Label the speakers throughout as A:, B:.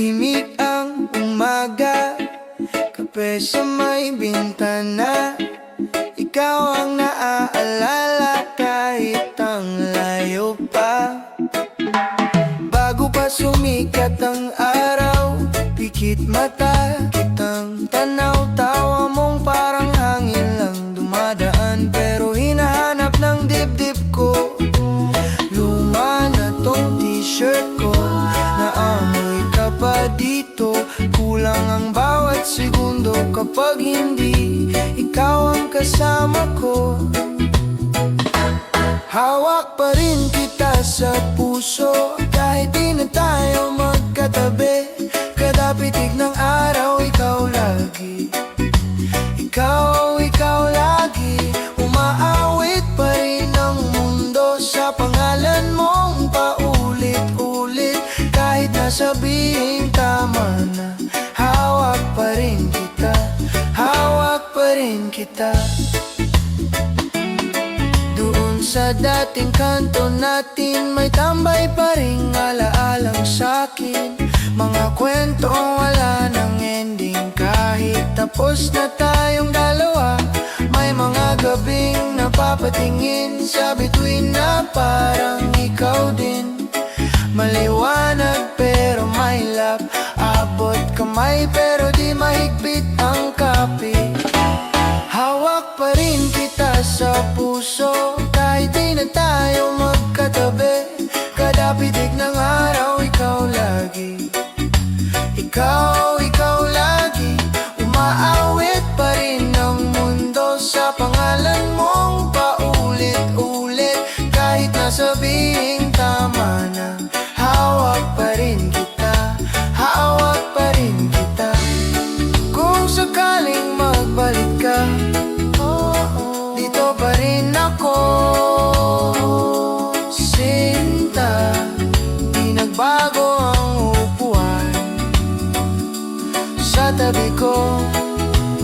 A: Tahimik ang umaga, kape sa may bintana. Ikaw ang naaalala kahit ang layo pa. Bago pa sumikat ang araw, pikit mata kitang tanaw. Tawa mong parang hangin lang dumadaan, pero hinahanap ng dibdib ko. Luma na tong t-shirt ko, naamoy ka pa dito. Kulang ang bawat segundo kapag hindi ikaw ang kasama ko. Hawak pa rin kita sa puso, kahit di na tayo magkatabi. Kada pitig ng araw, ikaw lagi. Ikaw lagi. Umaawit pa rin ang mundo sa pangalan mong paulit-ulit. Kahit nasabihin tama na, hawak pa rin kita. Hawak pa rin kita. Doon sa dating kanto natin, may tambay pa ring alaalang sa'kin. Mga kwentong wala nang ending, kahit tapos na tayong dalawa. May mga gabing napapatingin sa bituin na parang ikaw din. Maliwanag pero may lap, abot kamay pero di mahigpit ang kape. Hawak pa rin kita sa puso, kahit di na tayo magkatabi. Kada pitig ng araw, ikaw lagi. Ikaw lagi. Umaawit pa rin ang mundo sa pangalan mong paulit-ulit. Kahit nasabihing tama na, hawak pa rin kita. Hawak pa rin kita. Kung sakaling magbalik ka, dito pa rin ako. Sinta, di nagbago ang upuan. Sa tabi ko,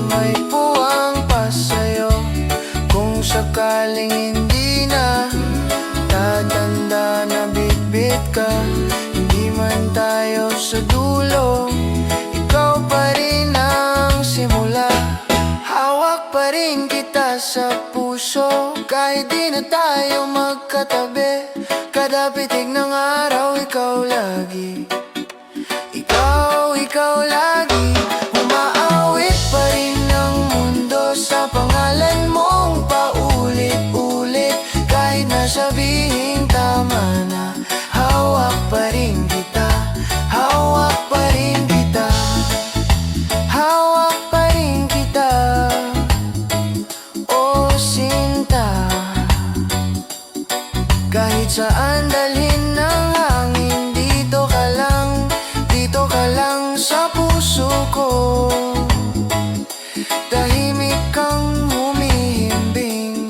A: may puwang pa sa'yo. Kung sakaling hindi na tatanda na bitbit ka, hindi man tayo sa dulo, ikaw pa rin ang simula. Hawak pa rin kita sa puso, kahit di na tayo magkatabi. Kada pitig ng araw, ikaw lagi. Ikaw lagi. Umaawit pa rin ang mundo sa pangalan mong paulit-ulit. Kahit nasabihing tama na, hawak pa rin kita. Hawak pa rin kita. Hawak pa rin kita. Oh, Sinta. Kahit saan dalhin ng hangin, dito ka lang sa puso ko. Tahimik kang humihimbing.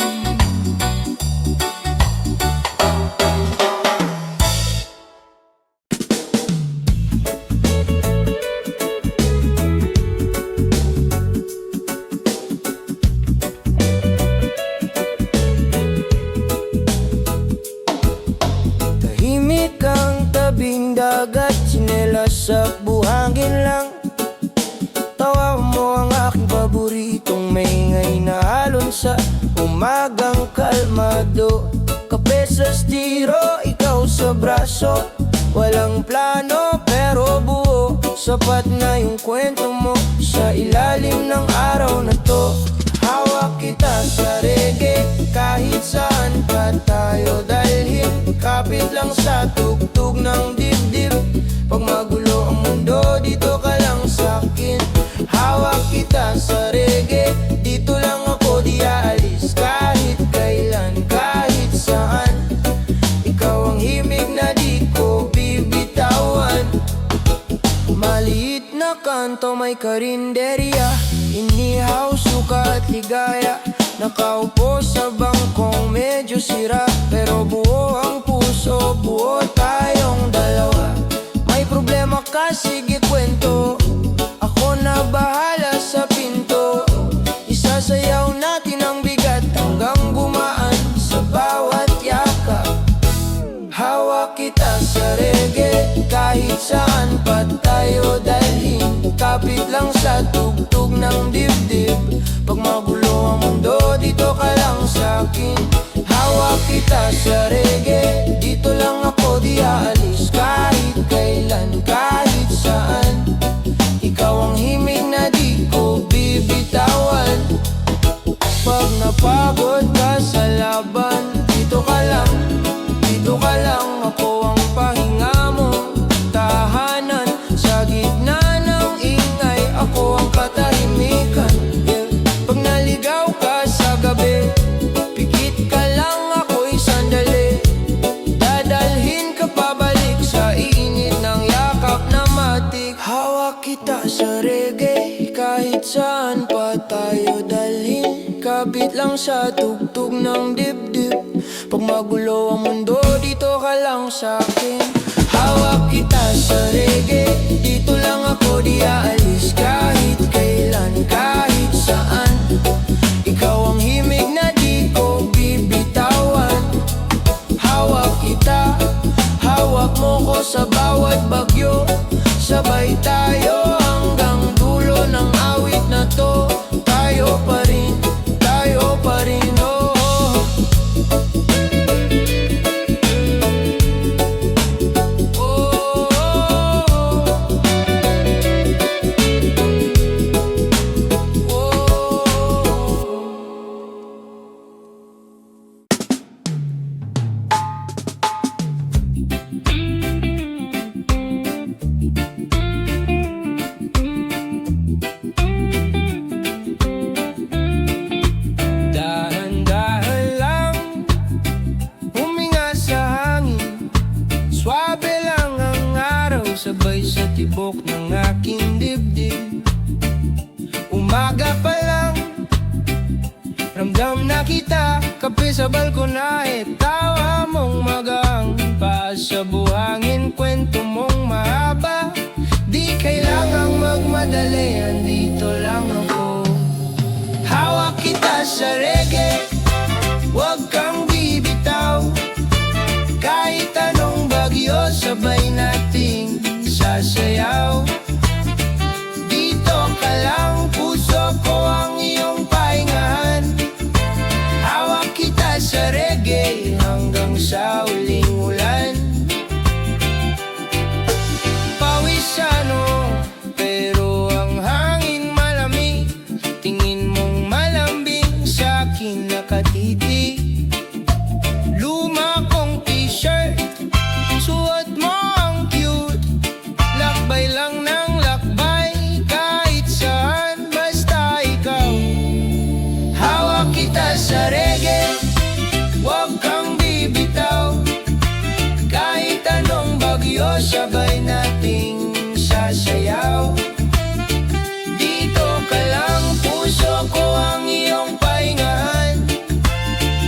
A: Tahimik ang tabing dagat, tsinelas sa buhangin lang. Tawa mo ang aking paboritong maingay na alon sa umagang kalmado. Kape sa stiro, ikaw sa braso. Walang plano pero buo, sapat na yung kwento mo sa ilalim ng araw na to. Hawak kita sa reggae, kahit saan pa tayo dalhin. Kapit lang sa tugtog ng dibdib. Pag magulo ang mundo, dito ka lang sa'kin. Hawak kita sa reggae, dito lang ako di aalis. Kahit kailan, kahit saan, ikaw ang himig na di ko bibitawan. Maliit na kanto, may karinderya, inihaw, suka at ligaya. Nakaupo sa bangkong medyo sira, pero buo ang puso, buo tayong dalawa. May problema ka, sige kwento, ako na bahala sa pinto. Isasayaw natin ang bigat hanggang gumaan sa bawat yakap. Hawak kita sa reggae, kahit saan pa tayo lang sa tugtog ng dibdib. Pag magulo ang mundo, dito ka lang sa'kin. Hawak kita sa reggae, dito lang ako di aalis. Kahit kailan, kahit saan, ikaw ang himig na di ko bibitawan. Pag napagod ka sa laban, dito ka lang, dito ka lang. Ako ang pahinga mo, tahanan. Sa gitna ng ingay, ako ang katahimikan, yeah. Pag naligaw ka sa gabi, pikit ka lang, ako'y sandali. Dadalhin ka pabalik sa init ng yakap na matik. Hawak kita sa reggae, kahit saan pa tayo dalhin. Kapit lang sa tugtog ng dibdib. Pag magulo ang mundo, dito ka lang sa'kin. Hawak kita sa reggae, dito lang ako di aalis. Kahit kailan, kahit saan, ikaw ang himig na di ko bibitawan. Hawak kita, hawak mo ko sa bawat bagyo. Sabay tayo hanggang dulo ng awit na to. Tayo pa rin, tayo pa rin, oh. Sabay sa tibok ng aking dibdib. Umaga pa lang, ramdam na kita. Kape sa balkonahe, tawa mong magang. Paas sa buhangin, kwento mong mahaba. Di kailangang magmadali, andito lang ako. Hawak kita sa reggae, huwag kang bibitaw. Kahit anong bagyo, sabay nating sasayaw. Dito ka lang, puso ko ang iyong pahingahan. Hawak kita sa reggae hanggang sa uling ulan. Pawisano, pero ang hangin malamig. Tingin mong malambing sa'kin nakatitig. Luma kong t-shirt, suot mo ang cute. Lakbay lang ng lakbay, kahit saan, basta ikaw. Hawak kita sa reggae, huwag kang bibitaw. Kahit anong bagyo, sabay nating sasayaw. Dito ka lang, puso ko ang iyong pahingahan.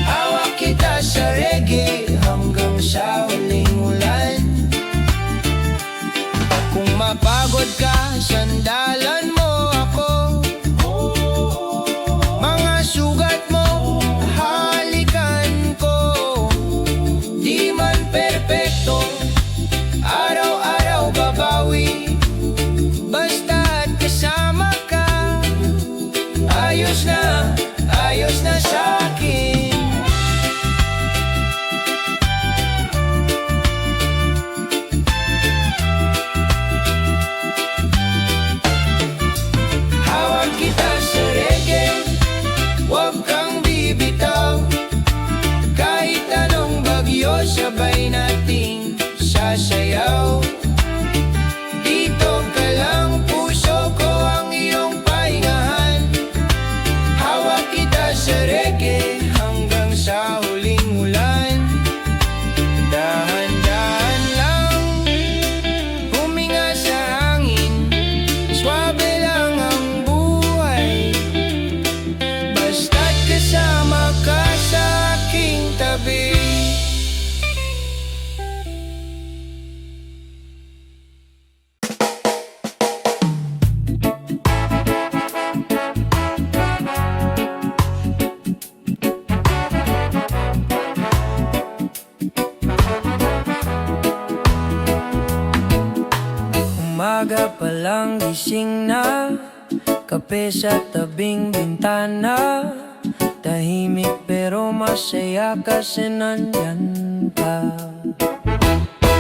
A: Hawak kita sa reggae hanggang sa uling ulan. Kung mapagod ka, sandalan mo ako. Mga sugat mo, halikan ko. Di man perpekto, araw-araw babawi. Basta't kasama ka, ayos na sa'kin. Umaga pa lang gising na, kape sa tabing bintana. Tahimik pero masaya kasi nandyan ka.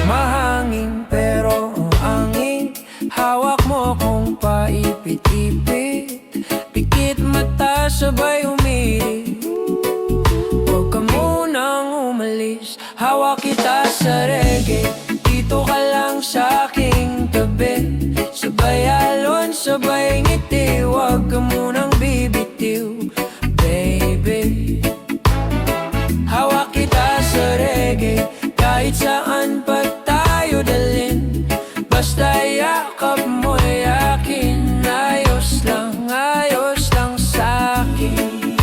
A: Mahangin pero ang angin, hawak mo kong paipit-ipit. Pikit mata sabay umirit, huwag ka munang umalis. Hawak kita sa reggae, dito ka lang sa aking tabi. Sabay alon, sabay ngiti, huwag ka munang bibitiw, baby. Hawak kita sa reggae, kahit saan pa tayo dalhin. Basta yakap mo'y akin, ayos lang sa'kin.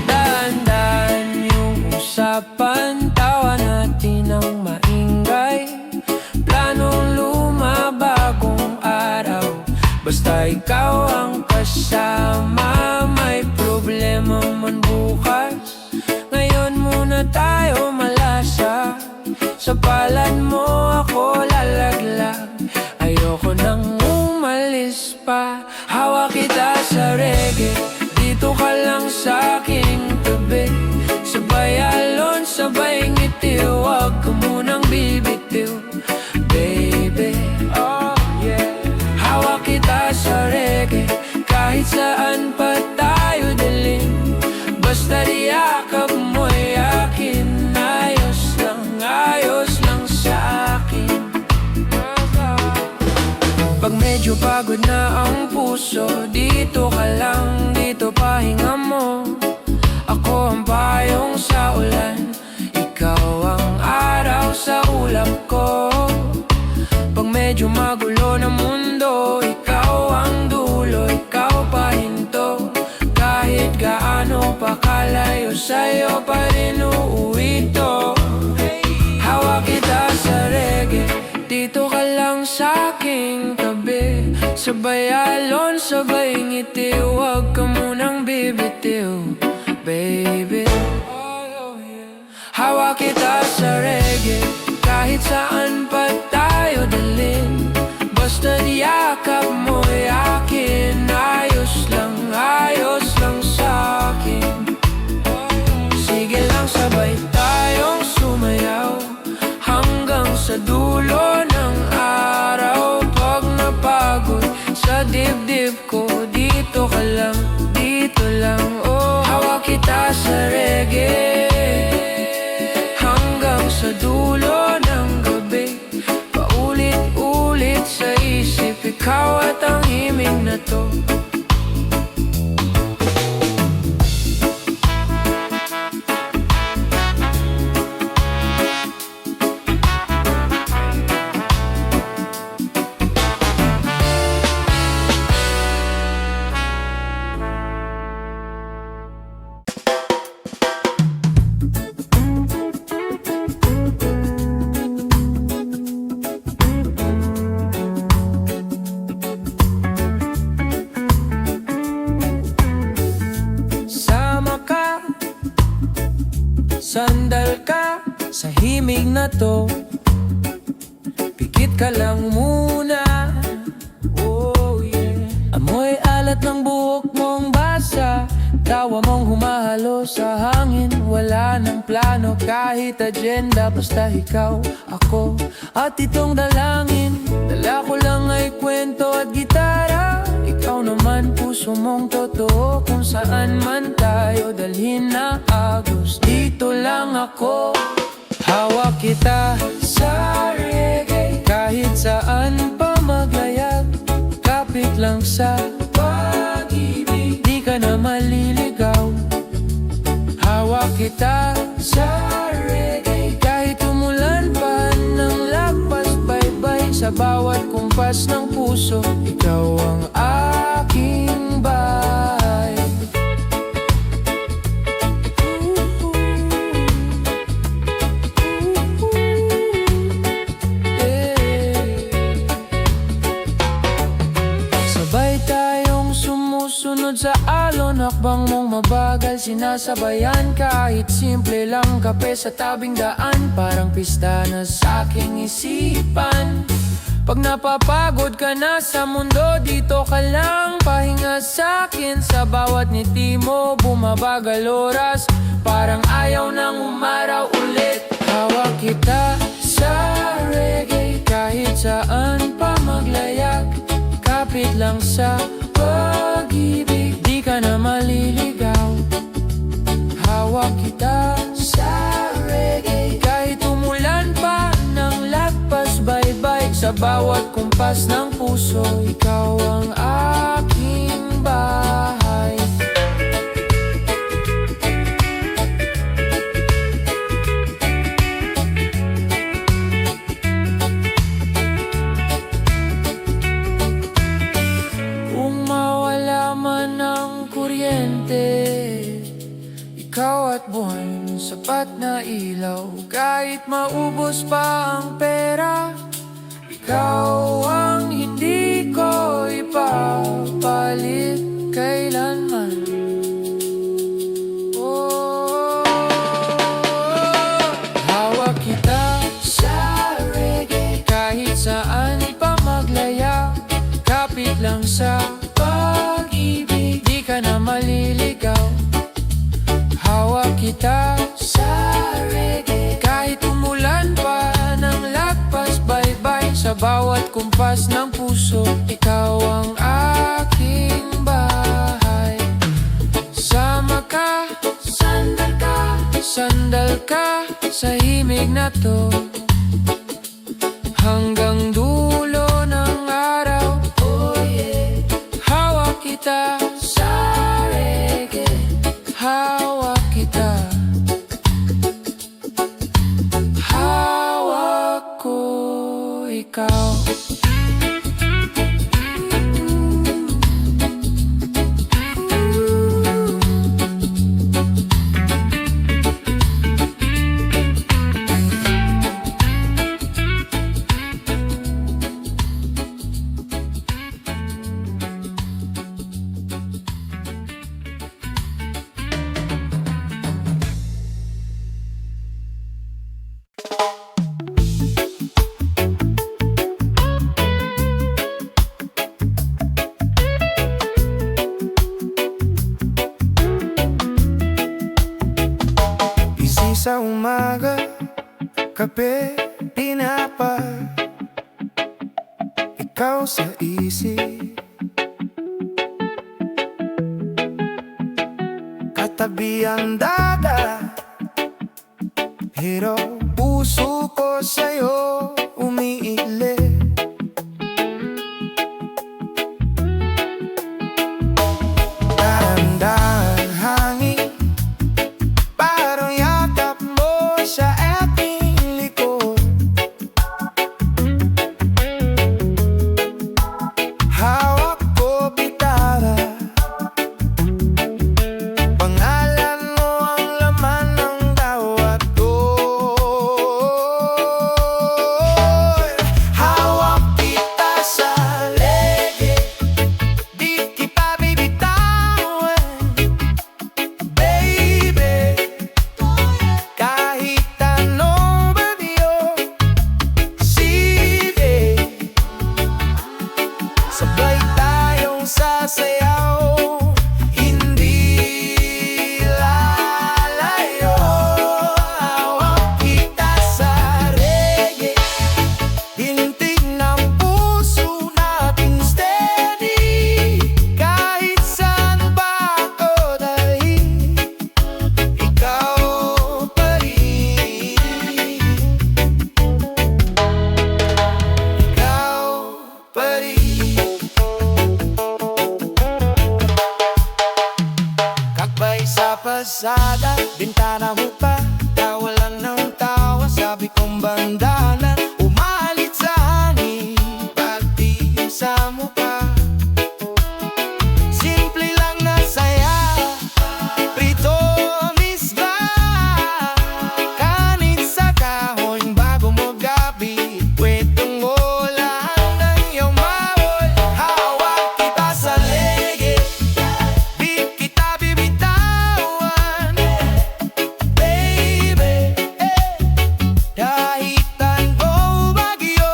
A: Daan-daan yung usapan, tawa natin ng maingay. Planong luma, bagong araw, basta ikaw ang kasama. May problema man bukas, ngayon muna tayo malasa. Sa palad mo ako lalaglag, ayoko nang umalis pa. Hawak kita sa reggae, dito ka lang sa aking tabi. Sabay alon, sabay ngiti, huwag ka munang bibitiw, baby. Oh yeah. Hawak kita sa reggae, kahit saan pa tayo dalhin. Basta yakap mo'y akin, ayos lang sa'kin. Pag medyo pagod na ang puso, dito ka lang, dito pahinga mo. Ako ang payong sa ulan, ikaw ang araw sa ulap ko. Pag medyo magulo na mundo, ikaw ang dulo, ikaw pahinto. Kahit gaano pa kalayo, sa'yo pa rin uuwi to. Hawak kita sa reggae, dito ka lang sa aking tabi. Sabay alon, sabay ngiti, huwag ka munang bibitiw, baby. Hawak kita sa reggae, kahit saan pa tayo dalhin. Basta yakap mo'y akin, ayos lang sa'kin. Sige lang, sabay tayong sumayaw hanggang sa dulo ng araw. Pag napagod sa dibdib ko, dito ka lang, oh. Hawak kita sa reggae hanggang sa dulo ng gabi. Paulit-ulit sa isip, ikaw at ang himig na to. Sandal ka sa himig na to, pikit ka lang muna, oh yeah. Amoy alat ng buhok mong basa, tawa mong humahalo sa hangin. Wala ng plano kahit agenda, basta ikaw, ako at itong dalangin. Dala ko lang ay kwento at gitara, ikaw naman puso mong totoo. Kung saan man tayo dalhin na agos, dito lang ako. Hawak kita sa reggae, kahit saan pa maglayag. Kapit lang sa pag-ibig, di ka na maliligaw. Hawak kita sa reggae, kahit umulan pa ng lagpas baybay. Sa bawat kumpas ng puso, ikaw ang aking bahay. Sabay tayong sumusunod sa alon, hakbang mong mabagal sinasabayan. Kahit simple lang kape sa tabing daan, parang pista na sa aking isipan.
B: Pag napapagod ka na sa mundo, dito ka lang pahinga sa'kin. Sa bawat ngiti mo, bumabagal oras, parang ayaw nang umaraw ulit. Hawak kita sa reggae, kahit saan pa maglayag. Kapit lang sa pag-ibig, di ka na maliligaw. Hawak kita sa reggae, kahit umulan pa ng lagpas baybay. Sa bawat kumpas ng puso, ikaw ang aking bahay. Kung mawala man ang kuryente, ikaw at buwan, sapat na ilaw. Kahit maubos pa ang pera, ikaw ang hindi ko ipapalit kailanman. Oh, hawak kita sa reggae, kahit saan pa maglaya. Kapit lang sa pag-ibig, di ka na maliligaw. Hawak kita sa reggae, kahit umulan pa ng lagpas baybay. Sa bawat kumpas ng puso, ikaw ang aking bahay. Sama ka, sandal ka sa himig na to, hanggang dulo ng araw. Oh yeah. Hawak kita sa reggae, hawak kita, hawak ko ikaw.
A: Sa umaga, kape, tinapa, ikaw sa isip. Katabi ang dagat, pero puso ko sa'yo umiilit. Dahan-dahan hangin, parang yakap mo sa aking likod. Hawak ko bitara, pangalan mo ang laman ng bawat doy. Hawak kita sa lege, di kita bibitawan, baby. Kahit anong bagyo, sige, sabay tayong sasayaw, hindi lalayo. Hawak kita sa reggae, hintig ng puso natin steady. Kahit saan ba ako dalhin, ikaw pa rin. Ikaw pa rin. Kakbay sa pasada, bintana mo pa, tawalan ng tawa. Sabi kong bandanan, umalit sa hangin, pagtiisa mo pa. Simple lang na saya, prito misba, kanin sa kahoy bago mo gabi. Pwedeng wala hanggang iyong mawol. Hawak kita sa lege, di kita bibitawan, baby. Kahit anong bagyo,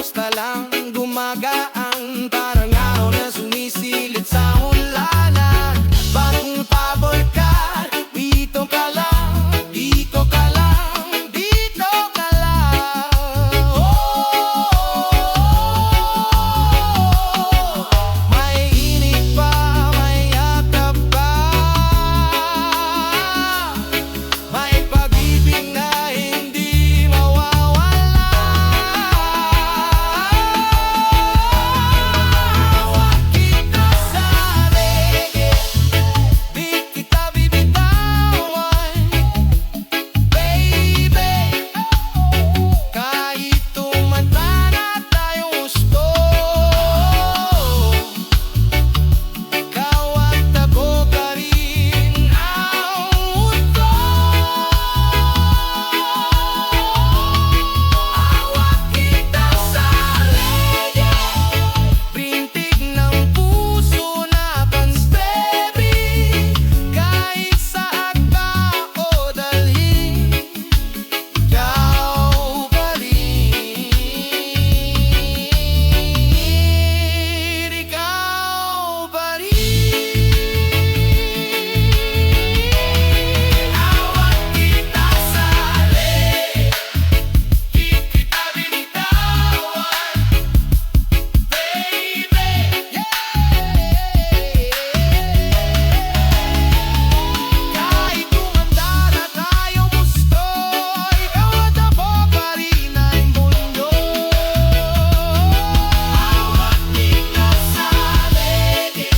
A: basta lang gumagaan. Parang araw na sumisilid sa hulanan. Bagong pabor ka, dito ka lang, dito ka lang, dito ka lang. May init pa, may yakap pa, may pag-ibig na hindi mawawala. Hawak kita sa reggae, di kita bibitawan, baby. Kahit tumanda na tayong gusto, ikaw at ako pa rin ang mundo. Hawak kita sa reggae, pintig ng puso na panstebi. Kahit saan ka ako dalhin, ikaw pa rin, ikaw pa rin. Hawak kita sa reggae, di kita binitawan, baby. Kahit tumanda na tayong gusto, ikaw at ako pa rin ang mundo. Hawak kita sa reggae,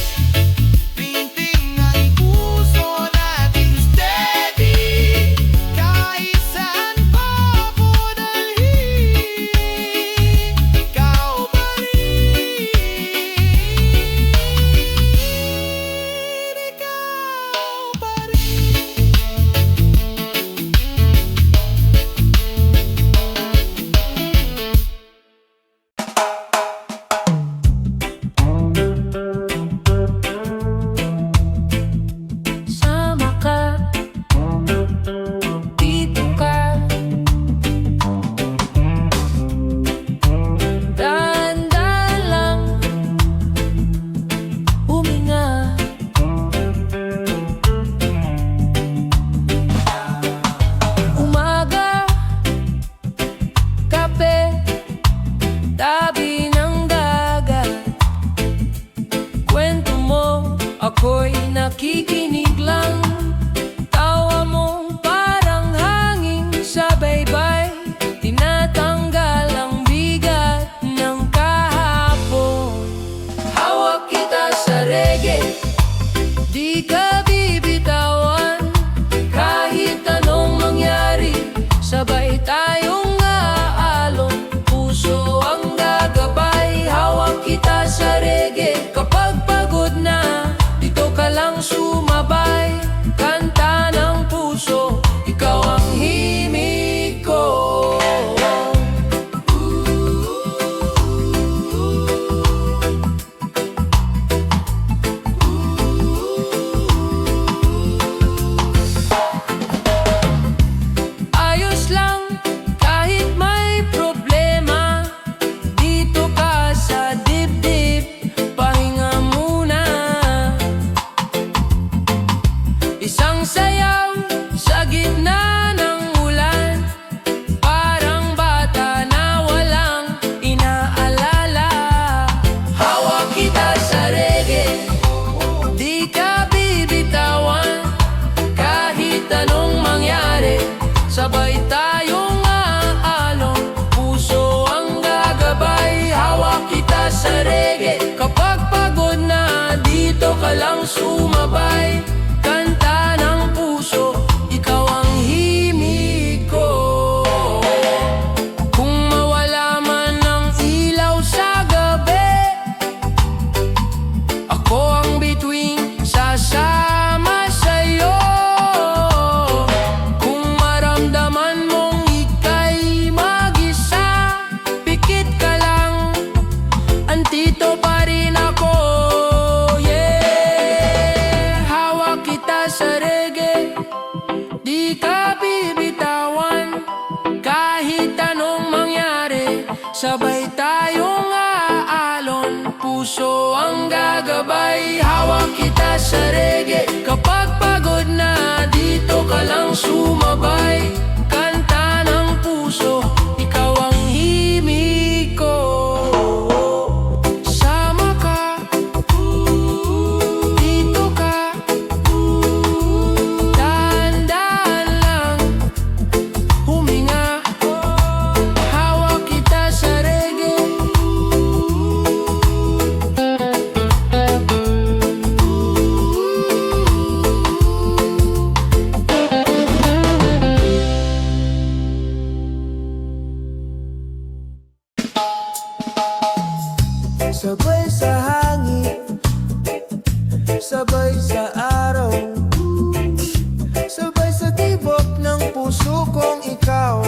A: pintig ng puso natin steady. Kahit saan pa ako dalhin, ikaw pa rin, ikaw pa rin.
B: Sama ka, dito ka, dahan-dahan lang huminga. Umaga, kape, tabi ng dagat. Kwento mo, ako'y nakikinig lang. Tawa mo parang hangin sa baybay, tinatanggal ang bigat ng kahapon. Hawak kita sa reggae, di ka bibitawan. Kahit anong mangyari, sabay tayong aalon. Puso ang gagabay, hawak kita sa reggae. Kapag pagod na, dito ka lang sumabay. Kanta ng puso, ikaw ang himig ko. Ayos lang kahit may problema, dito ka sa dibdib, pahinga muna. Isang sayaw sa gitna ng ulan, parang bata na walang inaalala. Hawak kita sa reggae, di ka bibitawan. Kahit anong mangyari, sabay tayong aalon. Puso ang gagabay, hawak kita sa reggae. Kapag pagod na, dito ka lang sumabay. Kanta ng puso, ikaw ang himig ko. Kung mawala man ang ilaw sa gabi, ako ang bituin, sasama sa'yo. Kung maramdaman mong ika'y mag-isa, pikit ka lang, andito pa rin ako. Yeah, hawak tayong aalon, puso ang gagabay. Hawak kita sa reggae, kapag pagod na dito ka lang sumabay. Kanta ng puso, ikaw ang himig ko. Sama ka, dito ka, dahan-dahan lang huminga. Hawak kita sa reggae.
A: Sabay sa hangin, sabay sa araw, sabay sa tibok ng puso kong ikaw.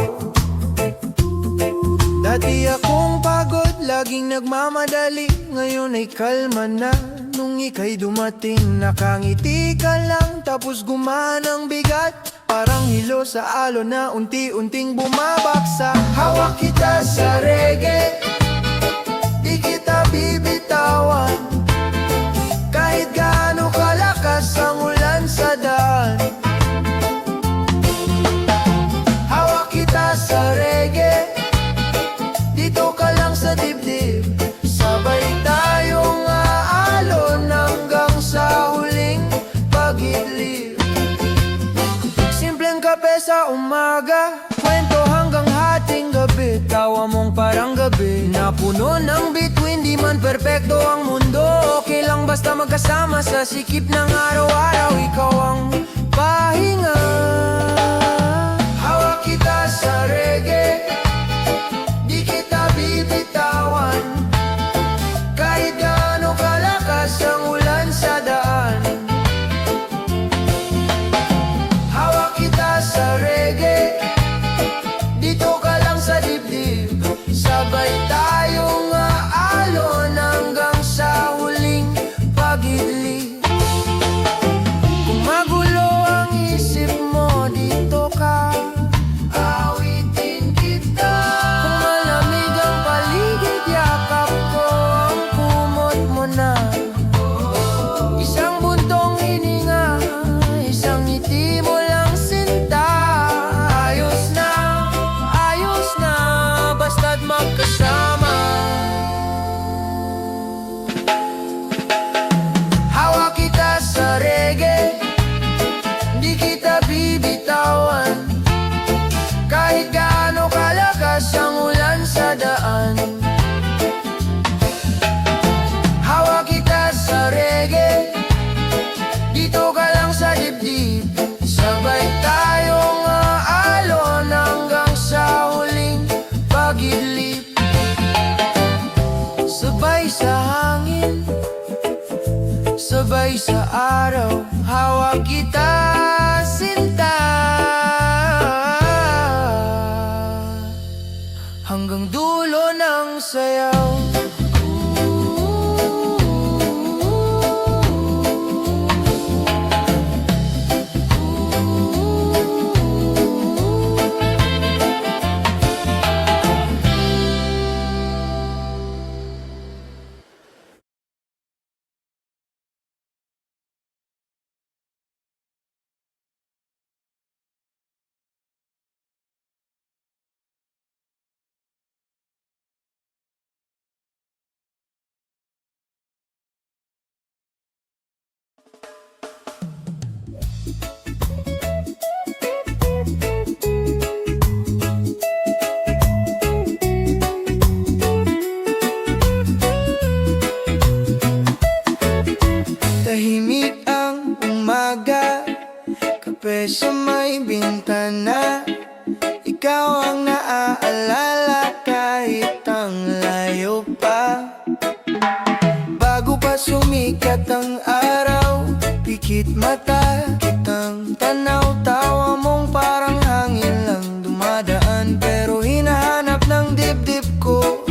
A: Dati akong pagod, laging nagmamadali, ngayon ay kalma na. Nung ika'y dumating, nakangiti ka lang, tapos gumanang bigat. Parang hilo sa alon na unti-unting bumabagsak. Hawak kita sa reggae, di kita bibitawan. Kahit gaano kalakas ang ulan sa daan. Hawak kita sa reggae, dito ka lang sa dibdib. Sabay tayong aalon hanggang sa huling pag-idlip. Simpleng kape sa umaga, kwento hanggang hating gabi. Tawa mong parang gabi na puno ng bituin. Di man perpekto ang mundo, okay lang basta magkasama sa sikip ng araw-araw. Ikaw ang pahinga. Hawak kita sa reggae, di kita bibitawan. Kahit gaano kalakas ang ulan sa daan. Hawak kita sa reggae, dito ka lang sa dibdib. Sabay tayong aalon hanggang sa huling pag-idlip. Kung magulo ang isip mo, dito ka, awitin kita. Kung malamig ang paligid, yakap ko ang kumot mo na. Isang buntong hininga, isang ngiti mo lang sinta. Ayos na, basta't magkasama. Hawak kita sa reggae, di kita bibitawan. Kahit gaano kalakas ang ulan sa daan. Hawak kita sa reggae, dito ka lang sa dibdib. Sabay tayong aalon hanggang sa huling pag-idlip. Sabay sa hangin, sabay sa araw, hawak kita sinta. Hanggang dulo ng sayaw. Tahimik ang umaga, kape sa may bintana. Ikaw ang naaalala kahit ang layo pa. Bago pa sumikat ang araw, pikit mata kitang tanaw. Tawa mong parang hangin lang dumadaan, pero hinahanap ng dibdib ko.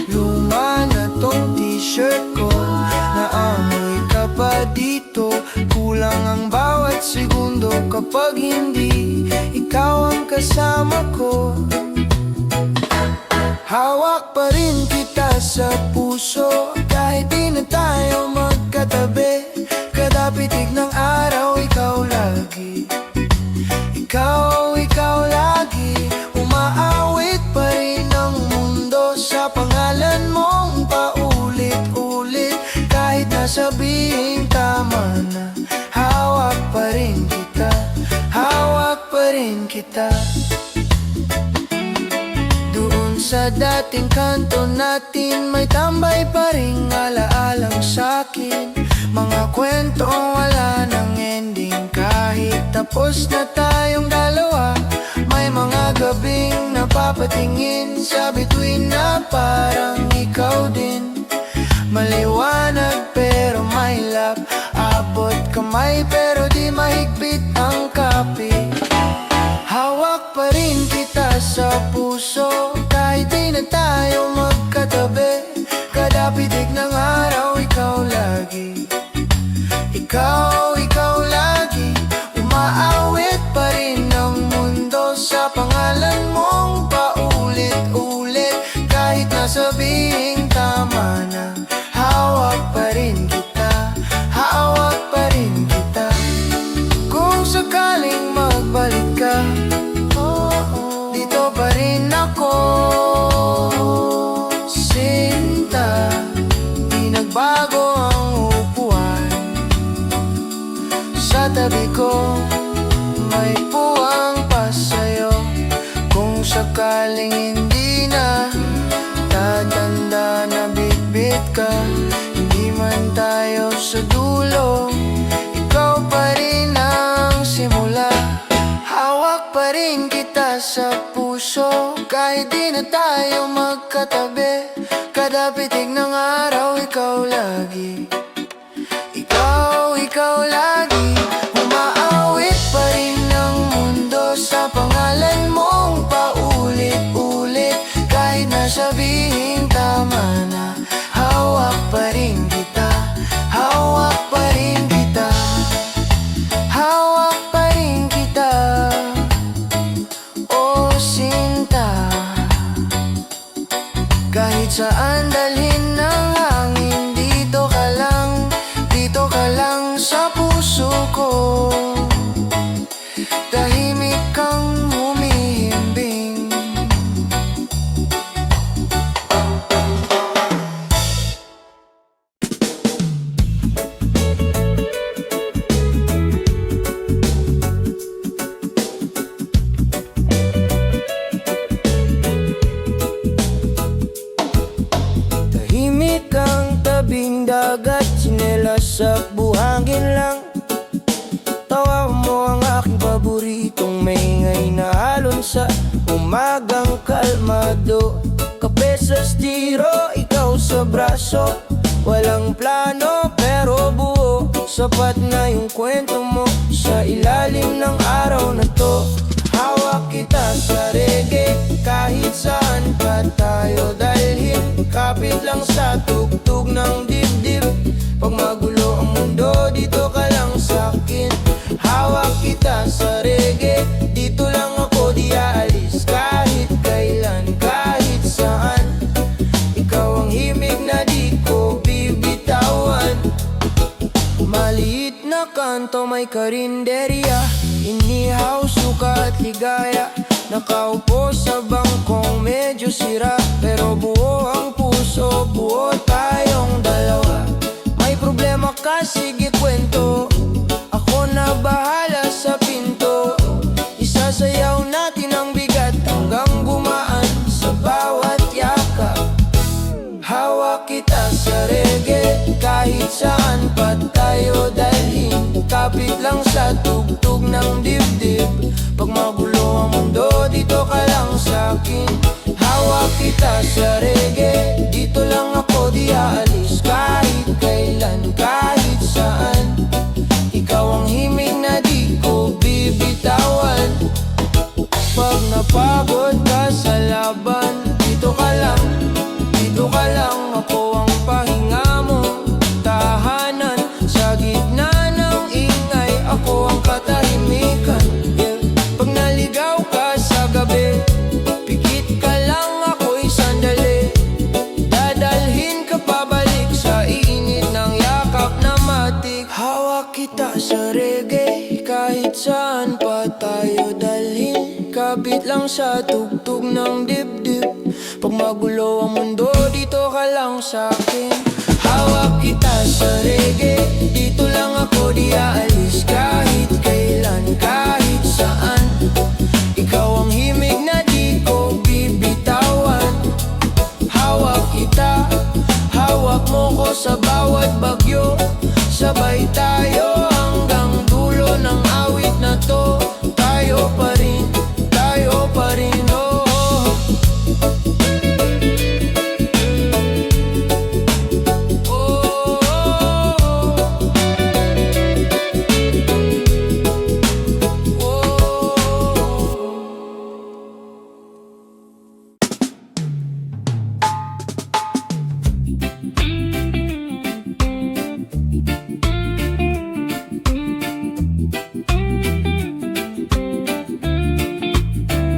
A: Luma na tong t-shirt ko, naamoy ka pa dito. Kulang ang bawat segundo kapag hindi ikaw ang kasama ko. Hawak Hawak pa rin kita sa puso kahit di na tayo magkatabi. Kada pitik ng araw, ikaw lagi. Ikaw lagi. Umaawit pa rin ang mundo sa pangalan mong paulit-ulit. Kahit nasabihin tama na, hawak pa rin kita. Hawak pa rin kita. Doon sa dating kanto natin, may tambay pa ring alaalang sa'kin. Mga kwentong wala ng ending. Kahit tapos na tayong dalawa, may mga gabing napapatingin sa bituin na parang ikaw din. Maliwanag pero may lap, abot kamay pero di mahigpit ang kapi. Hawak pa rin kita sa puso kahit di na tayo magkatabi. Kada pitik ng araw, ikaw lagi. Ikaw lagi. Umaawit pa rin ang mundo sa pangalan mong paulit-ulit. Kahit nasabihing tama na, hawak pa rin kita. Hawak pa rin kita. Kung sakaling magbalik ka, dito pa rin ako. Sinta, di nagbago ang upuan. Sa tabi ko, may puwang pa sa'yo. Kung sakaling hindi na tatanda na bitbit ka, hindi man tayo sa dulo, ikaw pa rin ang simula. Hawak pa rin kita sa puso kahit di na tayo magkatabi. Kada pitik ng araw, ikaw lagi. Ikaw lagi. Umaawit pa rin ang mundo sa pangalan mong paulit-ulit. Kahit nasabihing tama na, hawak pa rin kita. Hawak pa rin kita. Hawak pa rin kita. Oh, Sinta. Kahit saan dalhin ng hangin, dito ka lang sa puso ko. Tahimik kang humihimbing. Tahimik ang tabing dagat, tsinelas sa buhangin lang. Tawa mo ang aking paboritong maingay na alon sa umagang kalmado. Kape sa stiro, ikaw sa braso. Walang plano pero buo. Sapat na yung kwento mo sa ilalim ng araw na to. Hawak kita sa reggae kahit saan pa tayo dalhin. Kapit lang sa tugtog ng dibdib. Pag magulo ang mundo, dito ka lang sa'kin. Hawak kita sa reggae, dito lang ako di aalis. Kahit kailan, kahit saan, ikaw ang himig na di ko bibitawan. Maliit na kanto, may karinderya. Inihaw, suka at ligaya. Nakaupo sa bangkong medyo sira, pero buo ang puso, buo tayong dalawa. May problema ka, sige kwento. Ako na bahala sa pinto. Isasayaw natin ang bigat hanggang gumaan sa bawat yakap. Hawak kita sa reggae kahit saan pa tayo dalhin. Kapit lang sa tugtog ng dibdib. Pag magulo ang mundo, dito ka lang sa'kin. Hawak kita sa reggae, dito lang ako di aalis. Kahit kailan, kahit saan, ikaw ang himig na di ko bibitawan. Pag napagod ka sa laban, dito ka lang, ako ang pahinga mo. Tahanan sa gitna ng ingay, ako ang katahimikan. Pag naligaw ka sa gabi, pikit ka lang, ako'y sandali. lang sa tugtog ng dibdib. Pag magulo ang mundo, dito ka lang sa'kin. Hawak kita sa reggae, dito lang ako di aalis. Kahit kailan, kahit saan, ikaw ang himig na di ko bibitawan. Hawak kita, hawak mo ko sa bawat bagyo. Sabay tayo hanggang dulo ng awit na to. Tayo pa rin, oh.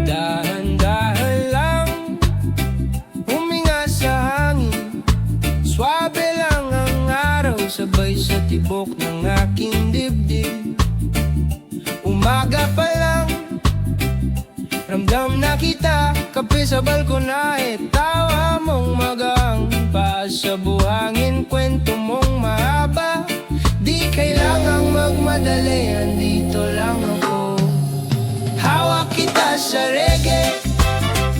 A: Dahan-dahan lang huminga sa hangin. Swabe lang ang araw, sabay sa tibok ng aking dibdib. Umaga pa lang, ramdam na kita. Kape sa balkonahe, tawa mong magang. Paas sa buhangin, kwento mong mahaba. Di kailangang magmadali, andito lang ako. Hawak kita sa reggae,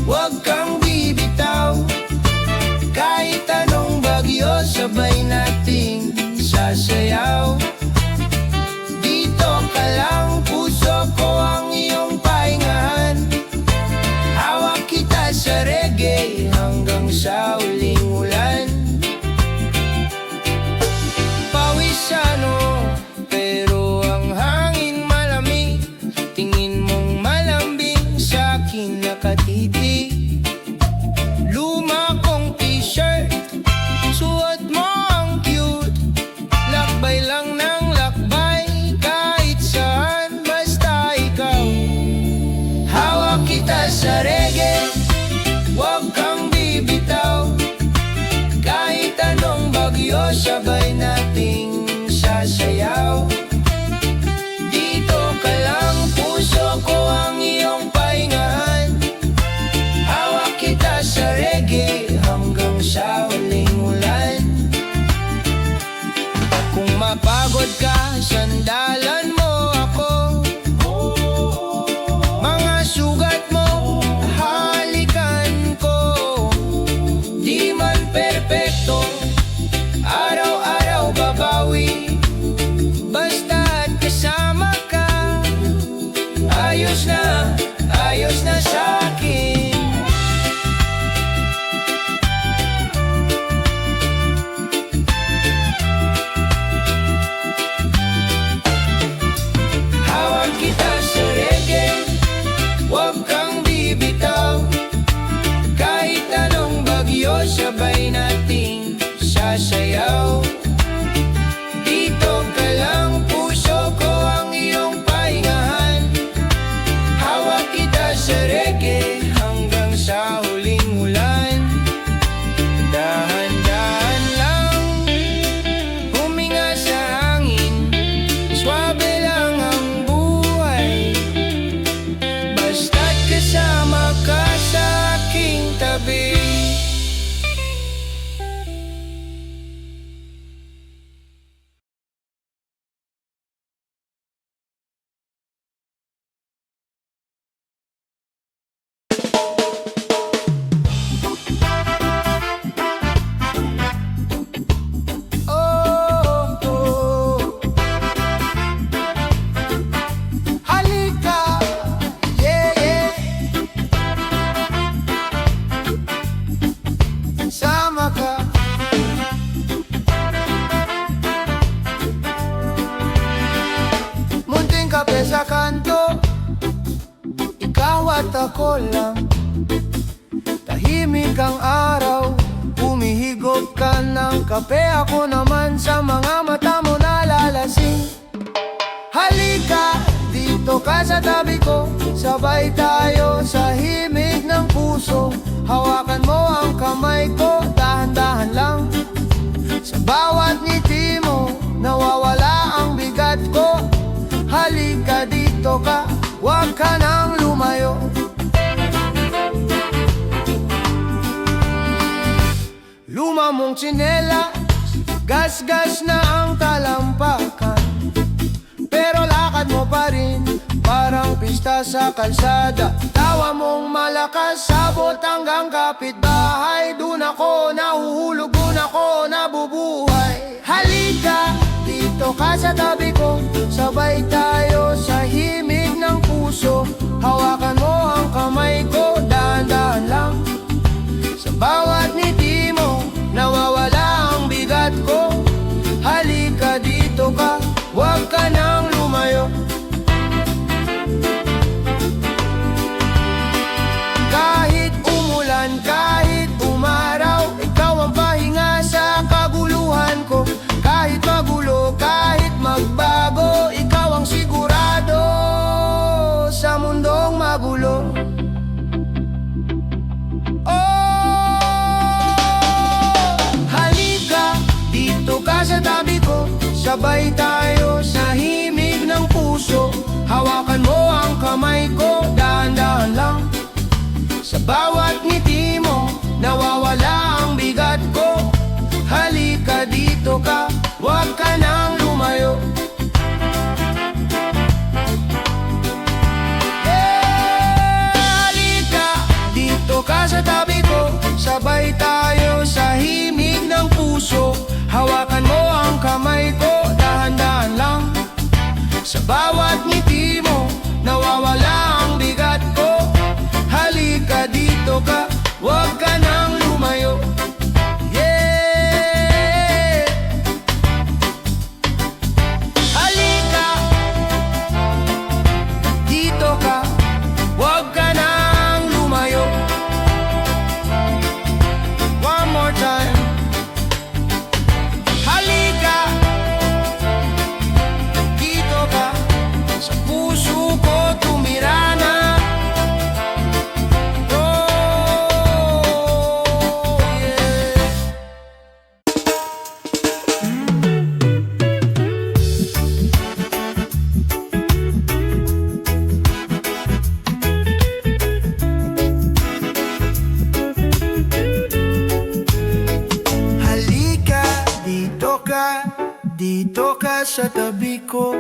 A: huwag kang bibitaw. Kahit anong bagyo, sabay nating sasayaw. Dito ka lang, puso ko ang iyong pahingahan. Hawak kita sa reggae hanggang sa huling ulan. Pawisano, pero ang hangin malamig. Tingin mong malambing sa'kin nakatitig. Luma kong t-shirt, suot mo ang cute. Lakbay lang ng lakbay, kahit saan, basta ikaw. Hawak kita sa reggae, huwag kang bibitaw. Kahit anong bagyo, sabay nating sasayaw. Dito ka lang, puso ko ang iyong pahingahan. Hawak kita sa reggae hanggang sa huling ulan. Kung mapagod ka, sandalan mo ako. Mga sugat mo, halikan ko. Di man perpekto, araw-araw babawi. Basta't kasama ka, ayos na sa'kin. Hawak kita sa reggae, huwag kang bibitaw. Kahit anong bagyo, sabay nating sasayaw. Dito ka lang, puso ko ang iyong pahingahan. Hawak kita sa reggae hanggang sa huling ulan. Dahan-dahan lang huminga sa hangin. Swabe lang ang buhay, basta't kasama ka sa aking tabi. Oh, oh. Halika, yeah, yeah. Sama ka. Munting kape sa kanto, ikaw at ako lang. Tahimik ang araw, humihigop ka ng kape. Ako naman sa mga mata mo nalalasing. Halika, dito ka sa tabi ko. Sabay tayo sa himig ng puso. Hawakan mo ang kamay ko, dahan-dahan lang. Sa bawat ngiti mo, nawawala ang bigat ko. Halika dito ka, huwag ka nang lumayo. guma mong tsinela, gas-gas na ang talampakan, pero lakad mo pa rin, parang pista sa kalsada. Tawa mong malakas, sabot hanggang kapitbahay. Dun ako nahuhulog, dun ako nabubuhay. Halika, dito ka sa tabi ko, sabay tayo sa himig ng puso. Hawakan mo ang kamay ko, dahan-dahan lang. Sa bawat ngiti mo, nawawala ang bigat ko. Halika, dito ka, huwag ka nang lumayo. Kahit umulan, kahit umaraw, ikaw ang pahinga sa kaguluhan ko. Kahit magulo, kahit magbago, ikaw ang sigurado sa mundong magulo. Halika, dito ka sa tabi ko, sabay tayo sa himig ng puso. Hawakan mo ang kamay ko, dahan-dahan lang. Sa bawat ngiti mo, nawawala ang bigat ko. Halika, dito ka, huwag ka nang lumayo. Halika, dito ka sa tabi ko, sabay tayo sa himig ng puso. Hawakan mo ang kamay ko, dahan-dahan lang. Sa bawat ngiti mo, nawawala ang bigat ko. Halika, dito ka, huwag ka nang lumayo. Yeah! Halika, dito ka, huwag ka nang lumayo. One more time. Halika, dito ka, sa puso ko tumira na. Dito ka sa tabi ko,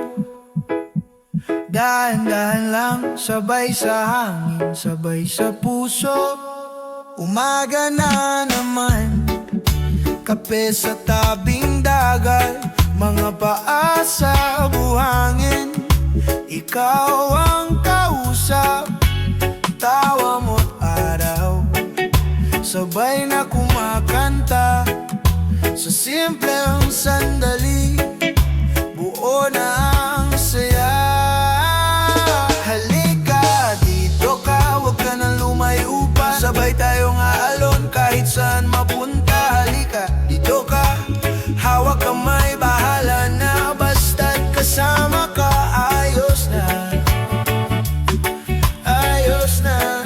A: dahan-dahan lang, sabay sa hangin, sabay sa puso. Umaga na naman, kape sa tabing dagat, mga paa sa buhangin. Ikaw ang kausap, tawa mo't araw, sabay na kumakanta. Sa simpleng sandali, buo na ang saya. Halika, dito ka, huwag ka nang lumayo pa. Sabay tayong aalon kahit saan mapunta. Halika, dito ka, hawak kamay, bahala na. Basta't kasama ka, ayos na. Ayos na.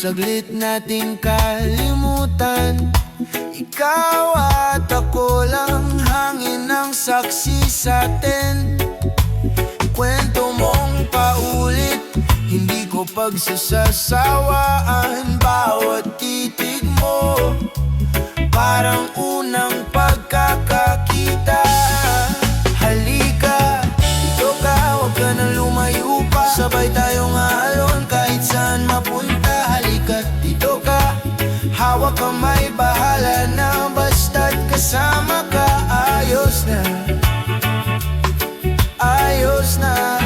A: Saglit natin kalimutan, ikaw at ako lang, hangin ang saksi sa'tin. Kwento mong paulit, hindi ko pagsasasawaan. Bawat titig mo, parang unang pagkakakita. Halika, dito ka, huwag ka nang lumayo pa. Sabay tayong aalon kahit saan mapunta. Dito ka, hawak kamay, bahala na. Basta't kasama ka, ayos na. Ayos na.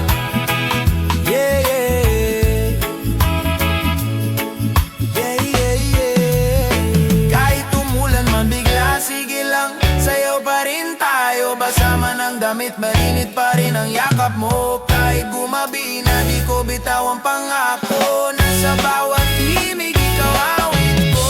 A: Yeah, yeah. Yeah, yeah, yeah. Kahit umulan man bigla, sige lang, sayaw pa rin tayo. Basa man ang damit, malinit pa rin ang yakap mo. Kahit gumabi na, di ko bitaw ang pangako. Nasa bawat himig, ikaw awit ko.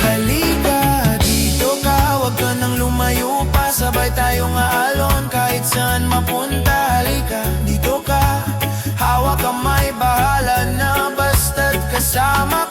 A: Halika, dito ka, huwag ka nang lumayo pa. Sabay tayong aalon kahit saan mapunta. Halika, dito ka, hawak kamay, bahala na. Basta't kasama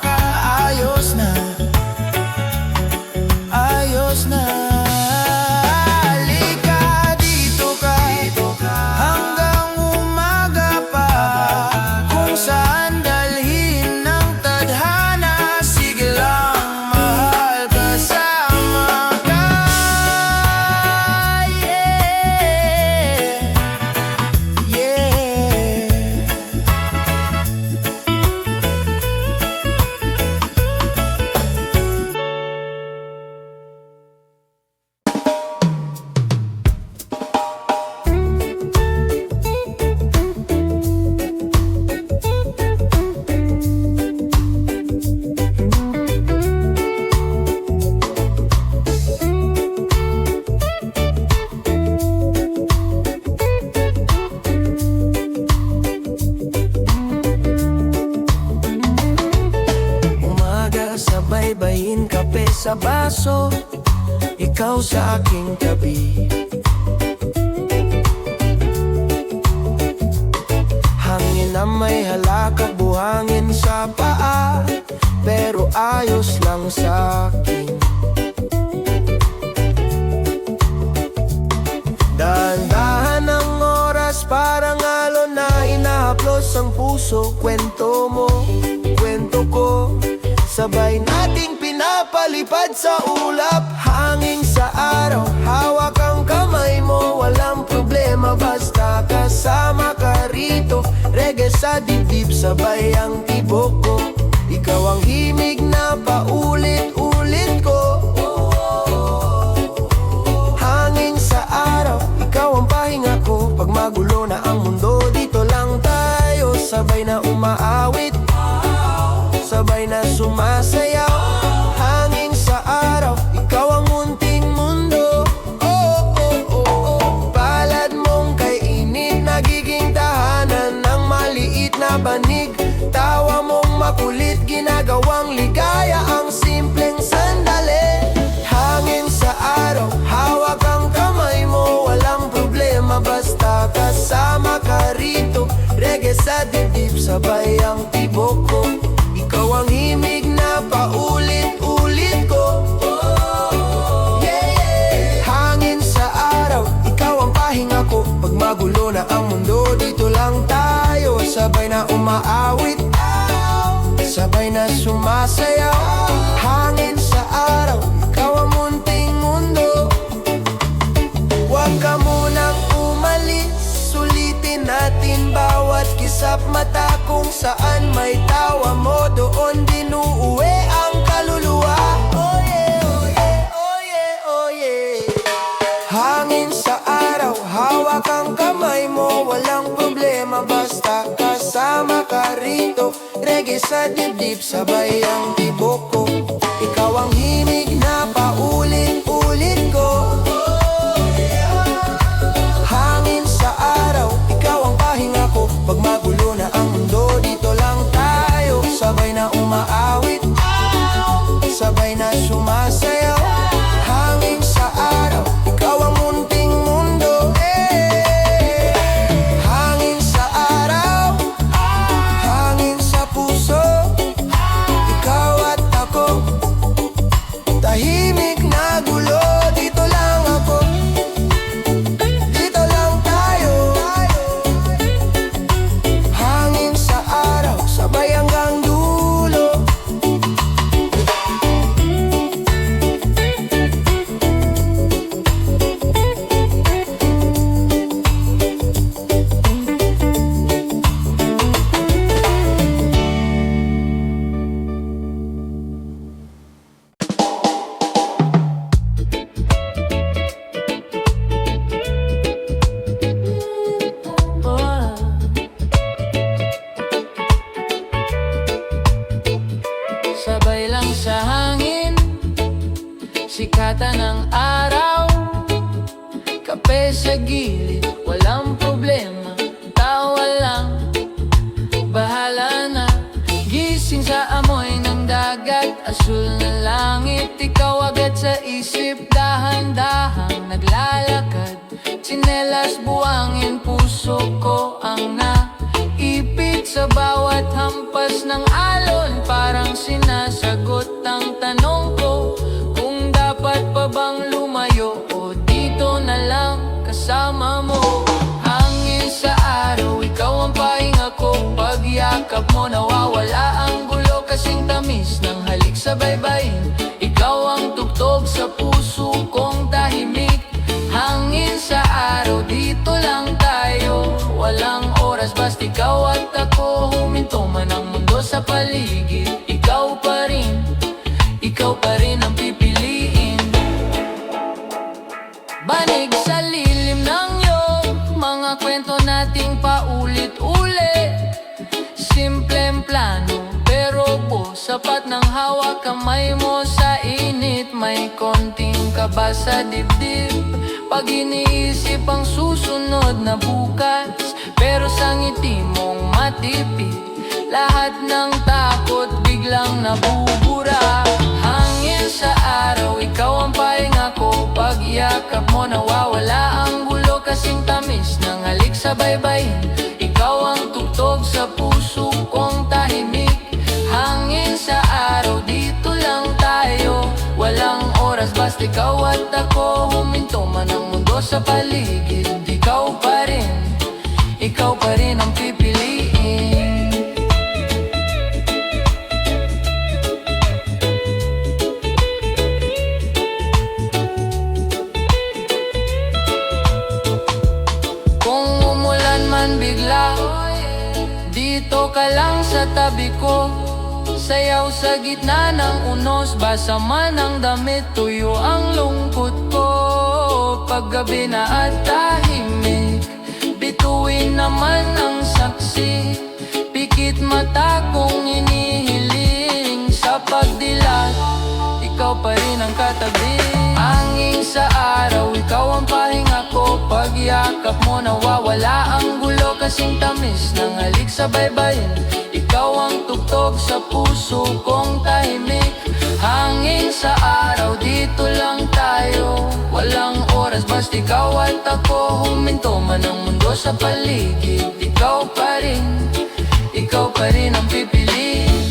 A: baybayin, kape sa baso, ikaw sa aking tabi. Hangin na may halaka, buhangin sa paa, pero ayos lang sa'kin. Dahan-dahan ang oras, parang alon na inahaplos ang puso. Kwento mo, kwento ko, sabay nating pinapalipad sa ulap. Hangin sa araw, hawak ang kamay mo, walang problema basta kasama ka rito. Reggae sa dibdib, sabay ang tibok ko, ikaw ang himig na paulit-ulit ko. Hangin sa araw, ikaw ang pahinga ko, pag magulo na ang mundo, dito lang tayo. Sabay na umaawit, sabay na sumasayaw. Hangin sa araw, ikaw ang munting mundo. Oh, oh, oh, oh. Palad mong kay init, nagiging tahanan ng maliit na banig. Tawa mong makulit, ginagawang ligaya ang simpleng sandali. Hangin sa araw, hawak ang kamay mo, walang problema basta kasama ka rito. Reggae sa dibdib, sabay ang tibok ko, ikaw ang himig na paulit-ulit ko. Yeah, yeah. Hangin sa araw, ikaw ang pahinga ko, pag magulo na ang mundo, dito lang tayo. Sabay na umaawit, sabay na sumasayaw. Hangin sa araw, ikaw ang munting mundo. Huwag ka munang umalis, sulitin natin bawat kisap mata. Kung saan may tawa mo, doon din uuwi ang kaluluwa. Oh yeah, oh yeah, oh yeah, oh yeah. Hangin sa araw, hawak ang kamay mo, walang problema basta kasama ka rito. Reggae sa dibdib, sabay ang tibok ko, ikaw ang himig na paulit-ulit ko. Hangin sa araw, ikaw ang pahinga ko, pag magulo na ang mundo, dito lang tayo. Sabay na umaawit, sabay na sumasayaw. Hangin sa araw, ikaw ang munting mundo. Hangin sa araw, hangin sa puso, ikaw at ako, tahimik na gulo, dito lang ako, dito lang tayo. Hangin sa araw, sabay hanggang dulo.
B: Sabay lang sa hangin, sikatan ng araw, kape sa gilid, walang problema, tawa lang, bahala na. Gising sa amoy ng dagat, asul na langit, ikaw agad sa isip, dahan-dahang naglalakad. Tsinelas, buwangin, puso ko ang naipit sa bawat hampas ng alon. Parang sinasagot ang tanong ko, kung dapat pa bang lumayo o dito na lang kasama mo. Hangin sa araw, ikaw ang pahinga ko, pagyakap mo nawawala ang gulo, kasing tamis ng halik sa baybayin. Ikaw ang tugtog sa puso kong tahimik. Hangin sa araw, dito lang tayo, walang oras basta ikaw at ako. Huminto man ang mundo sa paligid, ikaw pa rin ang pipiliin. Banig sa lilim ng iyong mga kwento nating paulit-ulit. Simpleng plano pero po sapat ng hawak kamay mo sa init. May konting kaba sa dibdib pag iniisip ang susunod na bukas, pero sa ngiti mong matipid lahat ng takot biglang nabubura. yakap mo nawawala ang gulo, kasing tamis ng halik sa baybayin. Ikaw ang tugtog sa puso kong tahimik. Hangin sa araw, dito lang tayo. Walang oras, basta ikaw at ako. Huminto man ang mundo sa paligid, ikaw pa rin ang pipiliin. Kung umulan man bigla, dito ka lang sa tabi ko. Sayaw sa gitna ng unos, basa man ang damit, tuyo ang lungkot ko. Paggabi na at tahimik, bituin naman ang saksi. Pikit mata kong inihiling, sa pagdilat, ikaw pa rin ang katabi. Hangin sa araw, ikaw ang pahinga ko. Pagyakap mo nawawala ang gulo, kasing tamis ng halik sa baybayin. Ikaw ang tugtog sa puso kong tahimik. Hangin sa araw, dito lang tayo. Walang oras, basta ikaw at ako. Huminto man ang mundo sa paligid, ikaw pa rin ang pipiliin.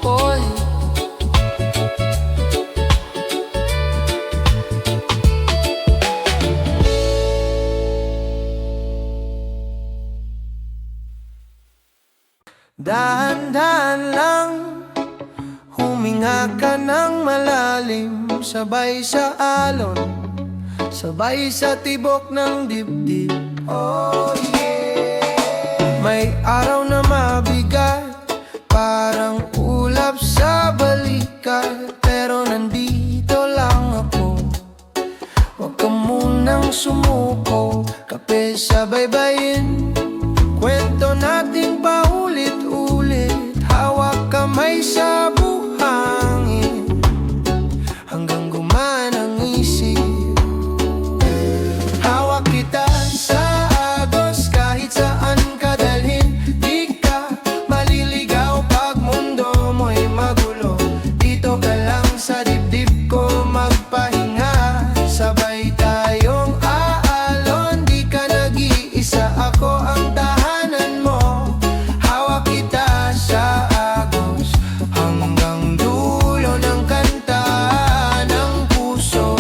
B: Oy.
A: Dahan-dahan lang, huminga ka ng malalim. Sabay sa alon, sabay sa tibok ng dibdib. Oh yeah. May araw na mabigat, parang ulap sa balikat. Pero nandito lang ako, huwag ka munang sumuko. Kape sa baybayin, kwento nating paulit-ulit. Hawak kamay sa buhangin, hanggang gumana ang isip. Hawak kita sa agos, kahit saan ka dalhin. Di ka maliligaw pag mundo mo'y magulo. Dito ka lang sa dibdib ko magpahinga. Sabay tayong aalon, di ka nag-iisa, ako ang tahanan mo. Hawak kita sa agos, hanggang dulo ng kanta ng puso.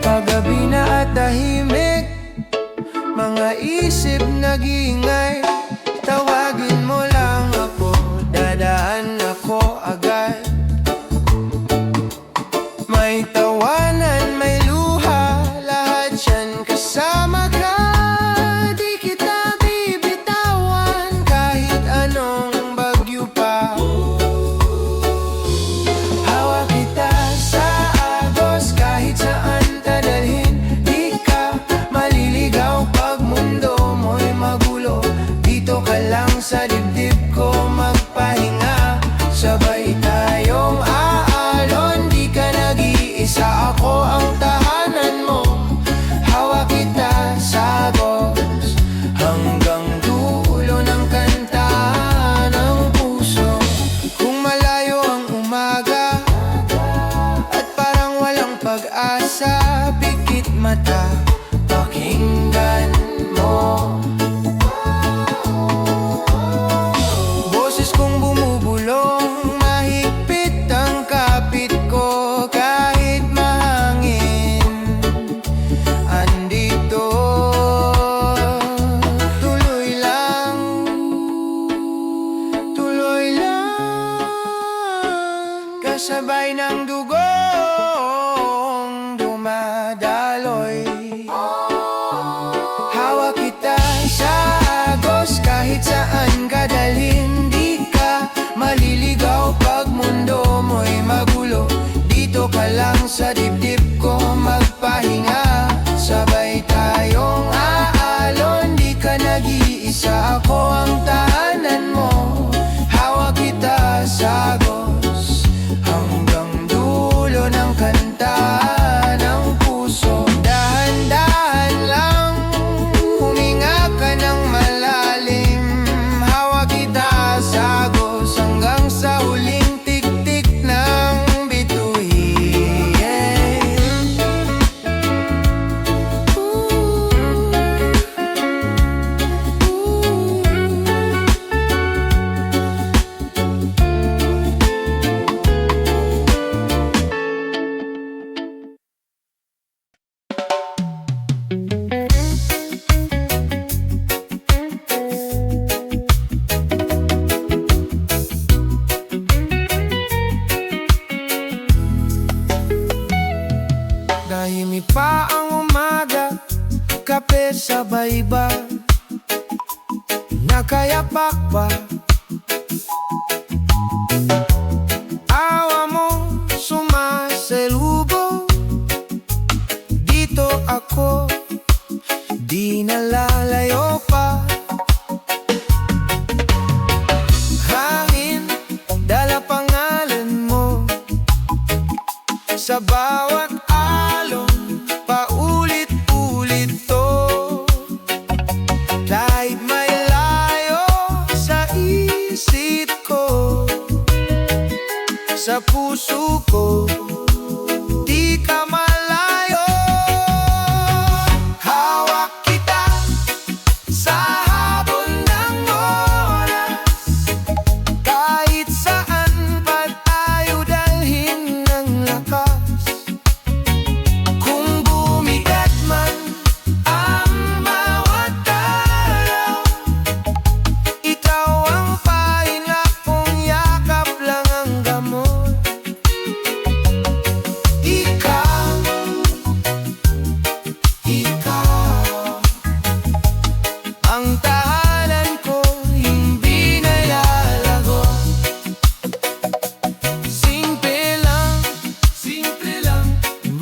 A: Paggabi na at tahimik, mga isip nag-iingay. Tawagin mo lang ako, dadaan ako agad. May tawanan, may luha, lahat yan kasama ka. Di kita bibitawan, kahit anong bagyo pa. Hawak kita sa agos, kahit saan ka dalhin. Di ka maliligaw pag mundo mo'y magulo. Dito ka lang sa dibdib ko magpahinga. Sabay tayong aalon, di ka nag-iisa, ako ang tahanan mo. Hawak kita sa agos, hanggang dulo ng kanta ng puso. Kung malayo ang umaga at parang walang pag-asa, pikit mata, pakinggan mo. Boses kong bumubulong, mahigpit ang kapit ko. Kahit mahangin, andito. Tuloy lang, kasabay ng dugong dumadaloy. Hawak kita sa agos, kahit saan ka dalhin. Di ka maliligaw pag mundo mo'y magulo. Dito ka lang sa dibdib ko magpahinga. Sabay tayong aalon, di ka nag-iisa, ako ang tahanan mo. Hawak kita sa agos, hanggang dulo iba, nakayapak pa. Awa mo sumasalubong, dito ako, di nalalayo pa. Hangin, dala pangalan mo sa bawat alon, paulit-ulit to. Kahit may layo sa isip ko, sa puso ko, di ka malayo. Hawak kita sa habon ng oras, kahit saan pa tayo dalhin ng lakas. Kung bumigat man ang bawat araw, ikaw ang pahinga kong yakap lang ang gamot. Ikaw ang tahanan ko, hindi nalalago. Simple lang,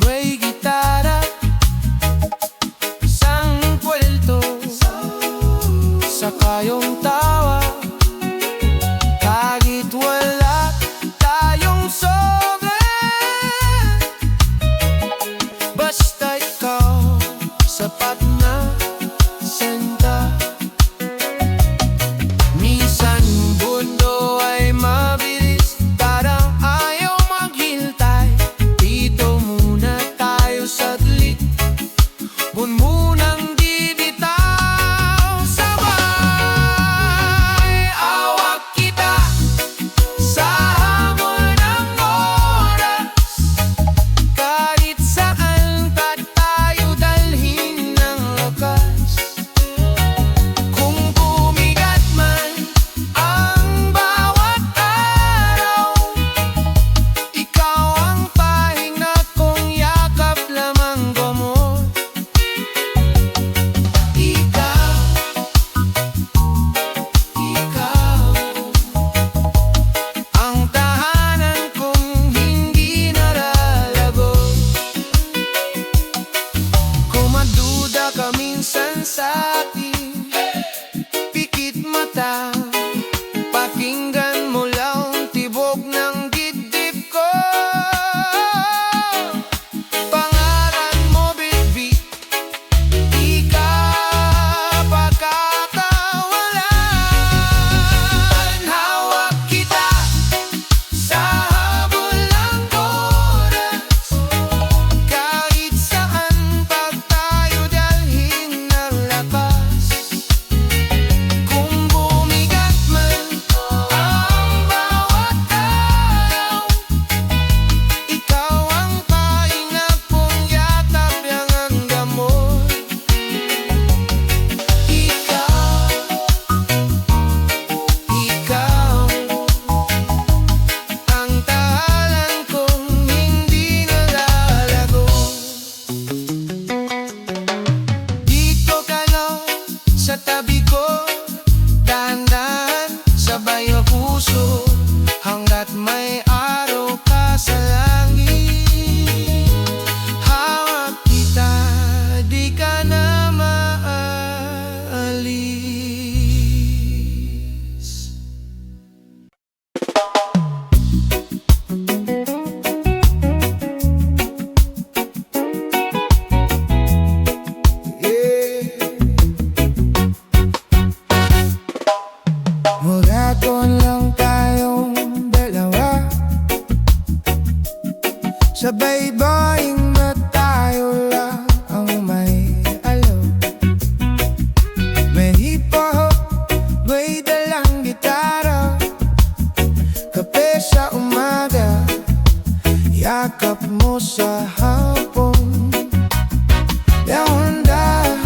A: may gitara, isang kwento, saka yung tawa. Kahit wala tayong sobra, basta ikaw sapat na senta. Minsan mundo ay mabilis, parang ayaw maghintay. Dito muna tayo saglit, buwan munang di bitaw. Sabay awak kita sa hamon ng oras, kahit saan pa tayo dalhin ng lakas. Kung bumigat man ang bawat araw, ikaw ang pahinga kong yakap lamang gamot. Ikaw ang tahanan kong hindi naralago. Kung maduda ka minsan sa akin, pikit mata, pakinggan mo lang tibok ng dibdib ko. Pangalan mo bitbit, di ka pagkakawalan. Hawak kita sa habol ng oras, kahit saan pa tayo dalhin ng lakas. Kung bumigat man ang bawat araw, ikaw ang pahinga kong yakap yang ang gamot. Ikaw ang tahanan kong hindi nalalago. Dito ka lang sa tabi ko, dahan-dahan sabay ang puso, hanggat may araw ka sa langit. Hawak kita, di ka na maalis. Maghapon lang tayong dalawa, sa baybaying na tayo lang ang may alam. May hip-hop, may dalang gitara, kape sa umaga, yakap mo sa hapon. Dahan-dahan,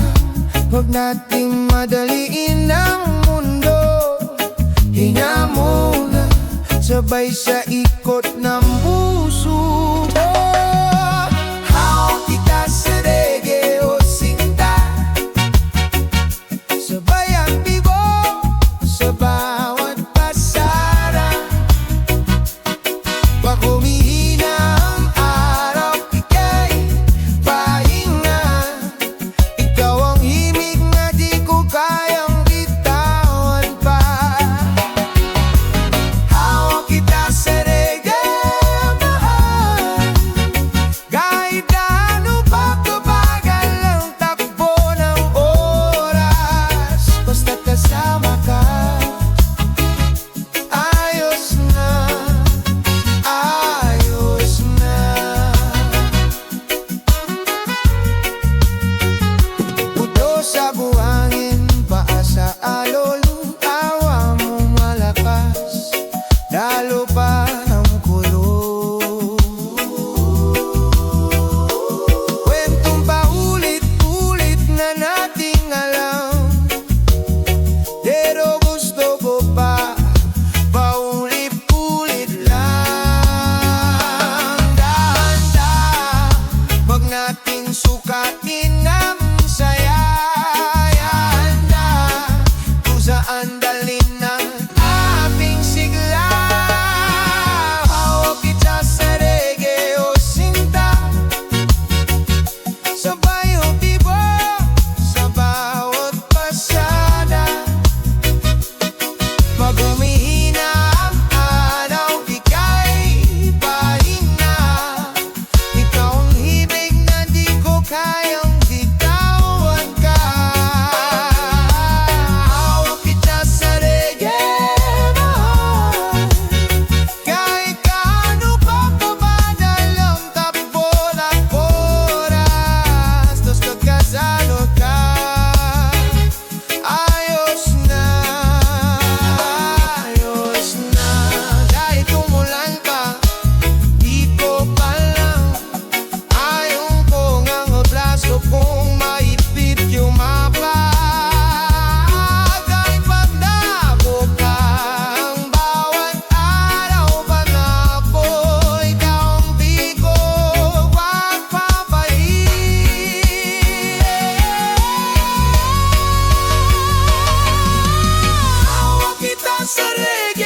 A: huwag nating madaliin ang mundo. Hinga muna, sabay sa ikot ng puso. Hawak kita sa reggae o sinta,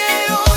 A: ngayon